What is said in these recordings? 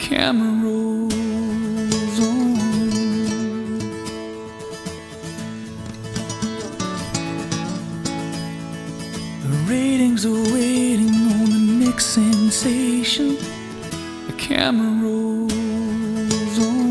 camera rolls on. The ratings are waiting on the next sensation. The camera rolls on.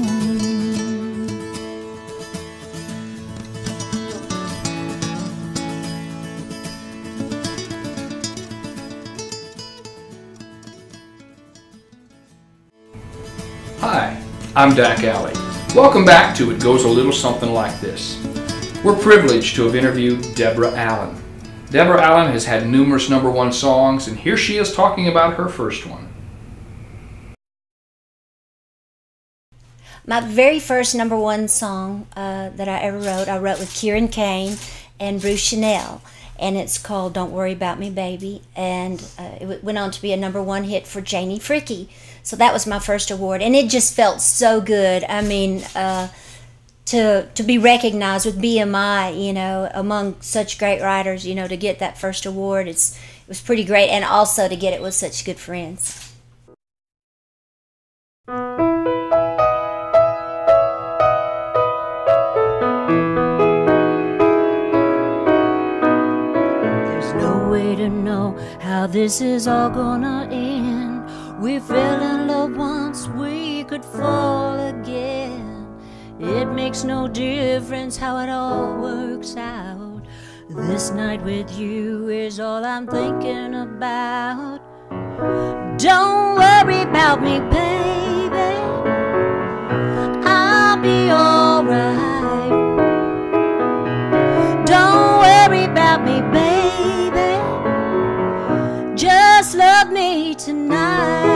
Hi, I'm Dak Alley. Welcome back to It Goes a Little Something Like This. We're privileged to have interviewed Deborah Allen. Deborah Allen has had numerous #1 songs, and here she is talking about her first one. My very first #1 song that I ever wrote, I wrote with Kieran Kane and Bruce Chanel, and it's called Don't Worry About Me Baby, and it went on to be a #1 hit for Janie Fricke. So that was my first award, and it just felt so good. I mean, to be recognized with BMI, you know, among such great writers, you know, to get that first award, it was pretty great, and also to get it with such good friends. There's no way to know how this is all gonna end. We fell in love once, we could fall again. It makes no difference how it all works out. This night with you is all I'm thinking about. Don't worry about me, baby, I'll be alright. Don't worry about me, baby, just love me tonight.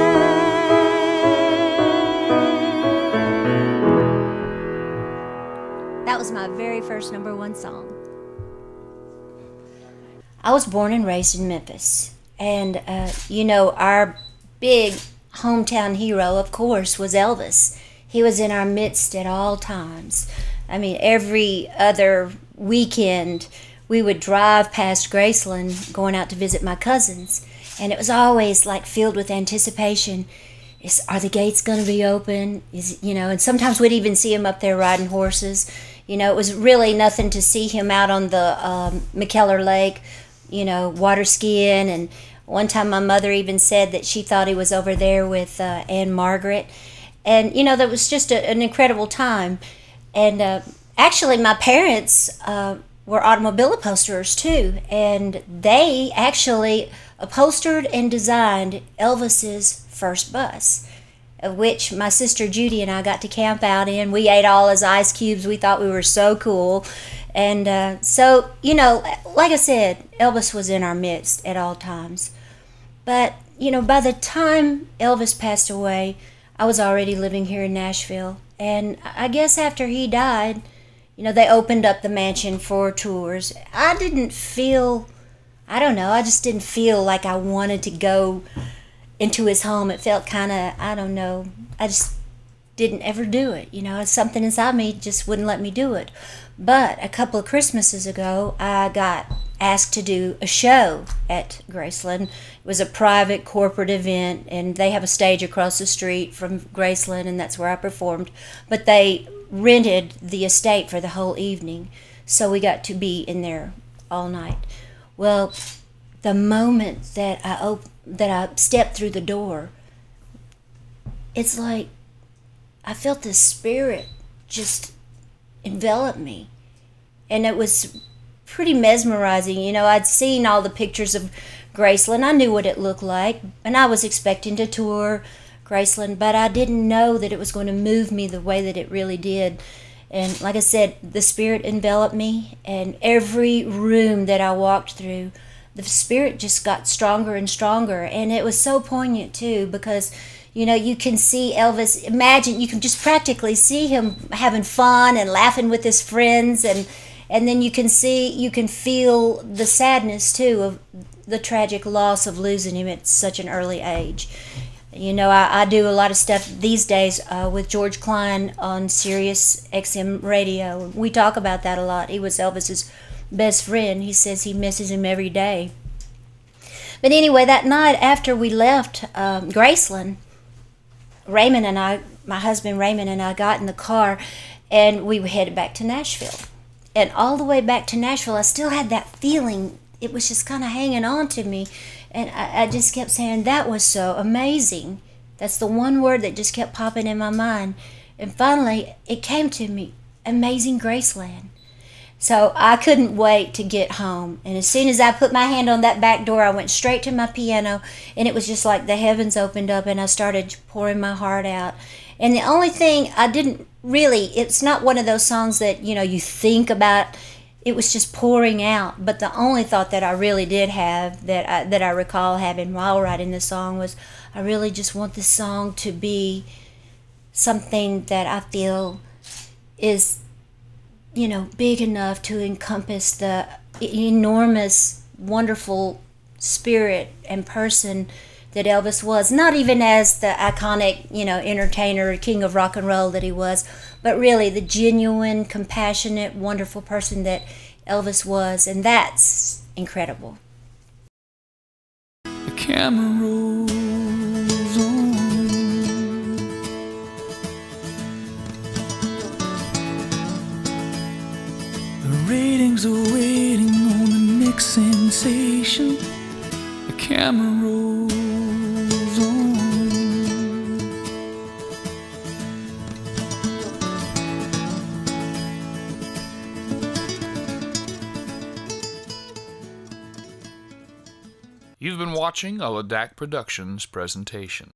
That was my very first #1 song. I was born and raised in Memphis, and you know, our big hometown hero, of course, was Elvis. He was in our midst at all times. I mean, every other weekend we would drive past Graceland going out to visit my cousins, and it was always like filled with anticipation. Are the gates going to be open? You know, and sometimes we'd even see him up there riding horses. You know, it was really nothing to see him out on the McKellar Lake, you know, water skiing. And one time my mother even said that she thought he was over there with Anne Margaret. And, you know, that was just an incredible time. And actually my parents were automobile upholsterers too. And they actually upholstered and designed Elvis's first bus, of which my sister Judy and I got to camp out in. We ate all his ice cubes. We thought we were so cool. And so, you know, like I said, Elvis was in our midst at all times. But, you know, by the time Elvis passed away, I was already living here in Nashville. And I guess after he died, you know, they opened up the mansion for tours. I didn't feel, I don't know, I just didn't feel like I wanted to go into his home. It felt kind of, I don't know, I just didn't ever do it. You know, something inside me just wouldn't let me do it. But a couple of Christmases ago, I got asked to do a show at Graceland. It was a private corporate event, and they have a stage across the street from Graceland, and that's where I performed. But they rented the estate for the whole evening, so we got to be in there all night. Well, the moment that I stepped through the door, it's like I felt the spirit just envelop me, and it was pretty mesmerizing. You know, I'd seen all the pictures of Graceland. I knew what it looked like, and I was expecting to tour Graceland, but I didn't know that it was going to move me the way that it really did. And like I said, the spirit enveloped me, and every room that I walked through, the spirit just got stronger and stronger. And it was so poignant too, because you know, you can see Elvis, imagine, you can just practically see him having fun and laughing with his friends, and then you can feel the sadness too of the tragic loss of losing him at such an early age. You know, I do a lot of stuff these days with George Klein on Sirius XM radio. We talk about that a lot. He was Elvis's best friend. He says he misses him every day. But anyway, that night after we left Graceland, my husband Raymond and I got in the car, and we were headed back to Nashville. And all the way back to Nashville, I still had that feeling. It was just kind of hanging on to me. And I just kept saying, that was so amazing. That's the one word that just kept popping in my mind. And finally, it came to me, Amazing Graceland. So I couldn't wait to get home. And as soon as I put my hand on that back door, I went straight to my piano. And it was just like the heavens opened up, and I started pouring my heart out. And the only thing I didn't really, it's not one of those songs that, you think about. It was just pouring out. But the only thought that I really did have, that I recall having while writing the song, was I really just want this song to be something that I feel is, big enough to encompass the enormous, wonderful spirit and person that Elvis was. Not even as the iconic, entertainer, king of rock and roll that he was, but really the genuine, compassionate, wonderful person that Elvis was. And that's incredible. The camera rolls on. The ratings are waiting on the next sensation. The camera rolls on. You've been watching a Ladak Productions presentation.